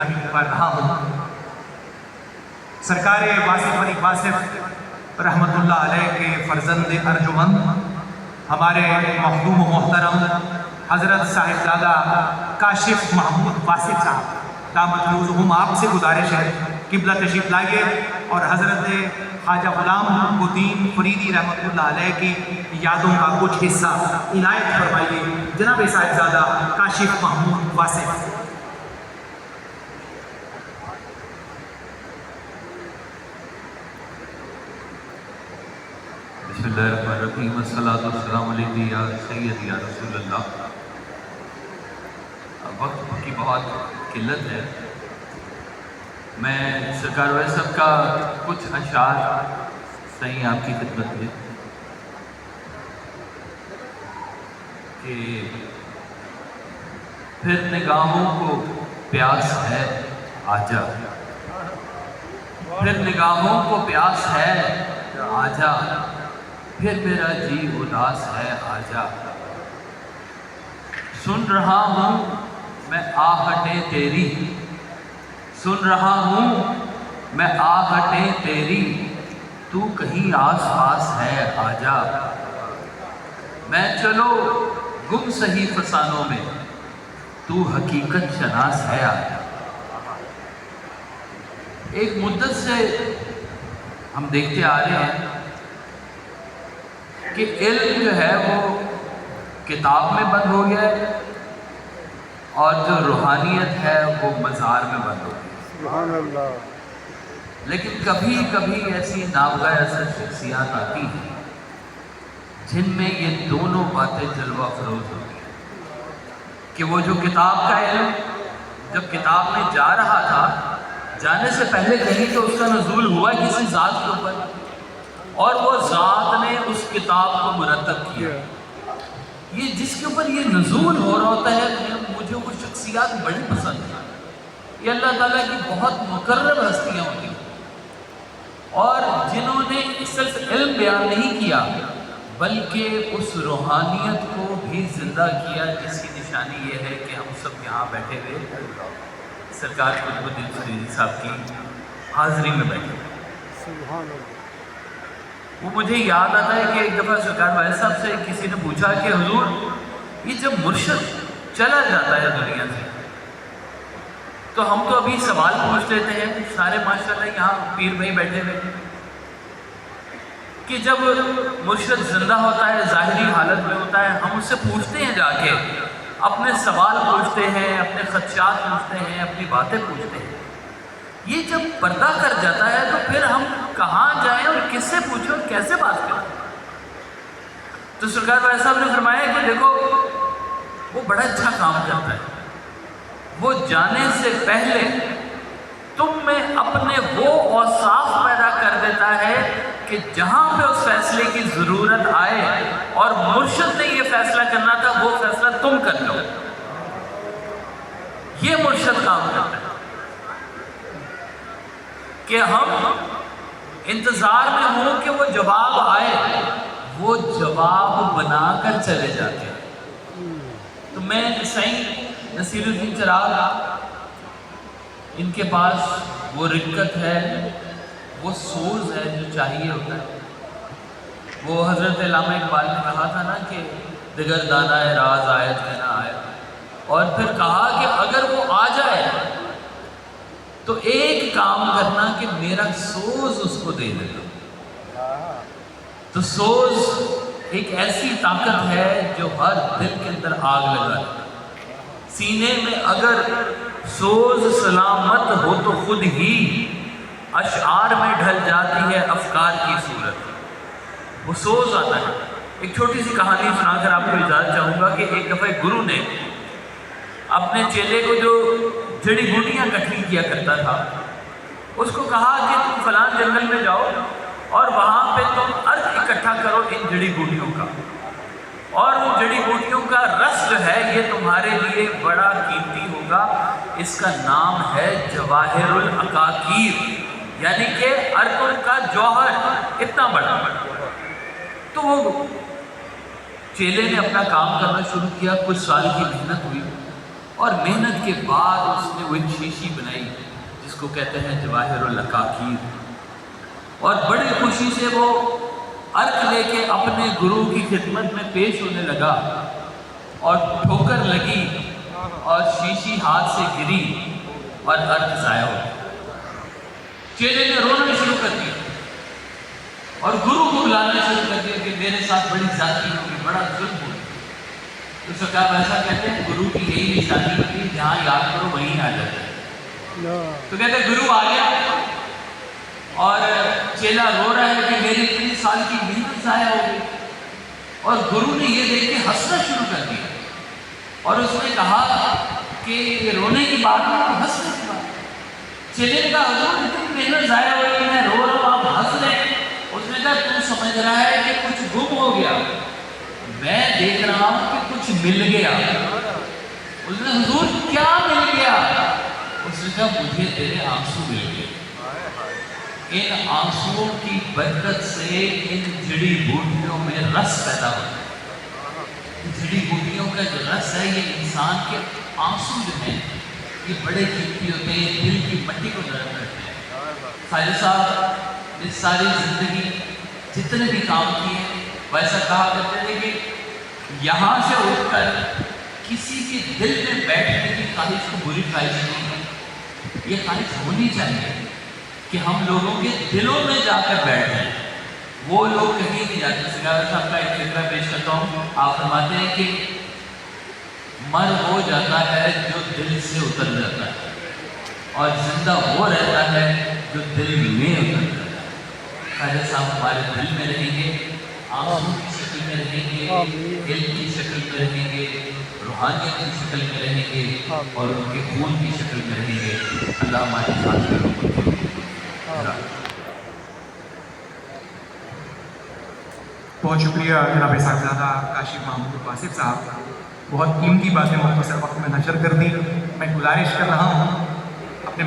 कर रहा हूँ। सरकार वासिफ अली वासिफ रहमतुल्लाह अलैह के फर्जंद अर्जुमंद हमारे मखदूम मोहतरम हज़रत साहिबजादा काशिफ महमूद वासिफ साहब दामत नूज़ुहुम, आपसे गुजारिश है किबला तशरीफ़ लाइए और हज़रत ख्वाजा ग़ुलाम उद्दीन फरीदी रहमतुल्लाह अलैह की यादों का कुछ हिस्सा इनायत फरमाइए। जनाब साहिबजादा काशिफ महमूद वासिफ। बिस्मिल्लाहिर्रहमानिर्रहीम, अस्सलातु वस्सलामु अलैका या सय्यदी या रसूलल्लाह। वक्त की बहुत किल्लत है। मैं सरकार वाले साहब का कुछ अशार सही आपकी खिदमत में कि फिर निगाहों को प्यास है आजा, फिर निगाहों को प्यास है आजा, फिर मेरा जी उदास है आजा। सुन रहा हूँ मैं आहटें तेरी, सुन रहा हूँ मैं आहटें तेरी, तू कहीं आस पास है आजा। मैं चलो गुम सही फसानों में, तू हकीकत शनास है आजा। एक मुद्दत से हम देखते आ रहे हैं कि इल्म जो है वो किताब में बंद हो गया है और जो रूहानियत है वो मज़ार में बंद हो गई। सुभान अल्लाह। लेकिन कभी कभी ऐसी नाबग़ैर शख्सियात आती हैं जिनमें ये दोनों बातें जलवा फरोज होती हैं कि वो जो किताब का इल्म जब किताब में जा रहा था, जाने से पहले कहीं तो उसका नज़ूल हुआ किसी ज़ात के ऊपर और वो ज़ात ने उस किताब को मुरतब किया। ये जिसके ऊपर ये नज़ूल हो रहा होता है, मुझे वो शख्सियात बड़ी पसंद है। ये अल्लाह ताला की बहुत मुकर्रम हस्तियाँ होती हैं और जिन्होंने सिर्फ इल्म बयान नहीं किया बल्कि उस रूहानियत को भी ज़िंदा किया, जिसकी निशानी ये है कि हम सब यहाँ बैठे हुए सरकार कुतुबुद्दीन फरीदी साहब की हाज़िरी में बैठे। वो मुझे याद आता है कि एक दफ़ा सरकार वाले साहब से किसी ने पूछा कि हुजूर, ये जब मुर्शिद चला जाता है दुनिया से तो हम तो अभी सवाल पूछ लेते हैं सारे माशाल्लाह यहाँ पीर भाई बैठे हुए कि जब मुर्शिद जिंदा होता है, ज़ाहिरी हालत में होता है, हम उससे पूछते हैं जाके, अपने सवाल पूछते हैं, अपने खदशात पूछते हैं, अपनी बातें पूछते हैं। ये जब पर्दा कर जाता है तो फिर हम कहाँ जाएं और किससे पूछें और कैसे बात करें? तो सरकार वाले साहब ने फरमाया कि देखो वो बड़ा अच्छा काम करता है, वो जाने से पहले तुम में अपने वो औसाफ पैदा कर देता है कि जहाँ पे उस फैसले की ज़रूरत आए और मुर्शिद ने ये फैसला करना था वो फैसला तुम कर लो। ये मुर्शिद काम करता है कि हम इंतज़ार में हों कि वो जवाब आए, वो जवाब बनाकर चले जाते हैं। तो मैं सही नसीरुद्दीन चिराग, इनके पास वो रिक्कत है, वो सोज है जो चाहिए होता है। वो हज़रत अल्लामा इकबाल ने कहा था ना कि दिगर दाना है राज आयत के ना आए, और फिर कहा कि अगर वो आ जाए तो एक काम करना कि मेरा सोज उसको दे देना। तो सोज एक ऐसी ताकत है जो हर दिल के अंदर आग लगा, सीने में अगर सोज सलामत हो तो खुद ही अशआर में ढल जाती है अफकार की सूरत। वो सोज आता है। एक छोटी सी कहानी सुनाकर आपको इजाज़त चाहूँगा कि एक दफ़ा गुरु ने अपने चेले को जो जड़ी बूटियाँ इकट्ठी किया करता था, उसको कहा कि तुम फलान जंगल में जाओ और वहाँ पे तुम अर्थ इकट्ठा करो इन जड़ी बूटियों का, और उन जड़ी बूटियों का रस जो है ये तुम्हारे लिए बड़ा कीमती होगा। इसका नाम है जवाहिरुल अकाकीर, यानी कि अर्कों का जौहर इतना बड़ा। तो वो चेले ने अपना काम करना शुरू किया, कुछ साल की मेहनत हुई اور محنت کے بعد اس نے وہ ایک شیشی بنائی جس کو کہتے ہیں جواہر العقاقیر، اور بڑی خوشی سے وہ عرق لے کے اپنے گرو کی خدمت میں پیش ہونے لگا، اور ٹھوکر لگی اور شیشی ہاتھ سے گری اور عرق ضائع ہو گیا۔ چیلے نے رونا شروع کر دیا اور گرو کو بلانا شروع کر دیا کہ میرے ساتھ بڑی زیادتی ہوگی، بڑا ظلم ہوگا۔ تو سرکار ایسا کہتے ہیں گرو کی یہی نشانی ہوتی ہے، جہاں یاد کرو وہیں آ جاتا ہے۔ تو کہتے ہیں گرو آ گیا اور چیلا رو رہا ہے کہ میری اتنی سال کی محنت ضائع ہو گئی، اور گرو نے یہ دیکھ کے ہنسنا شروع کر دیا، اور اس نے کہا کہ یہ رونے کی بات ہے کہ ہنسنے کی بات ہے۔ چیلے نے کہا حضور اتنی محنت ضائع ہو گئی، میں رو رہا ہوں، آپ ہنس رہے ہیں۔ اس نے کہا تو سمجھ رہا ہے کہ کچھ گم ہو گیا، میں دیکھ رہا ہوں کہ کچھ مل گیا۔ اس نے حضور کیا مل گیا؟ اس نے کہا مجھے تیرے آنسو مل گئے، ان آنسوؤں کی برکت سے ان جڑی بوٹیوں میں رس پیدا ہوتا ہے۔ جڑی بوٹیوں کا جو رس ہے یہ انسان کے آنسو جو ہیں یہ بڑے قیمتی ہوتے ہیں، دل کی مٹی کو نرم کرتے ہیں۔ خواجہ صاحب اس ساری زندگی جتنے بھی کام کیے ویسا کہا کرتے تھے کہ یہاں سے اٹھ کر کسی کے دل میں بیٹھنے کی خواہش کو بری خواہش نہیں ہے، یہ خواہش ہونی چاہیے کہ ہم لوگوں کے دلوں میں جا کر بیٹھ جائیں۔ وہ لوگ کہیں نہیں جاتے۔ سرکار صاحب کا ایک فکرہ پیش کرتا ہوں، آپ فرماتے ہیں کہ مر ہو جاتا ہے جو دل سے اتر جاتا ہے، اور زندہ وہ رہتا ہے جو دل میں اتر جاتا ہے۔ خواجہ صاحب ہمارے دل میں رہیں گے، آنسو کی شکل میں رہیں گے، علم کی شکل میں رہیں گے، روحانیت کی شکل میں رہیں گے، اور ان کے خون کی شکل میں رہیں گے۔ اللہ ہمارے ساتھ کرو۔ بہت شکریہ جناب صاحبزادہ کاشف محمود واصف صاحب، بہت قیمتی باتیں مختصر وقت میں نشر کر دی۔ میں گزارش کر رہا ہوں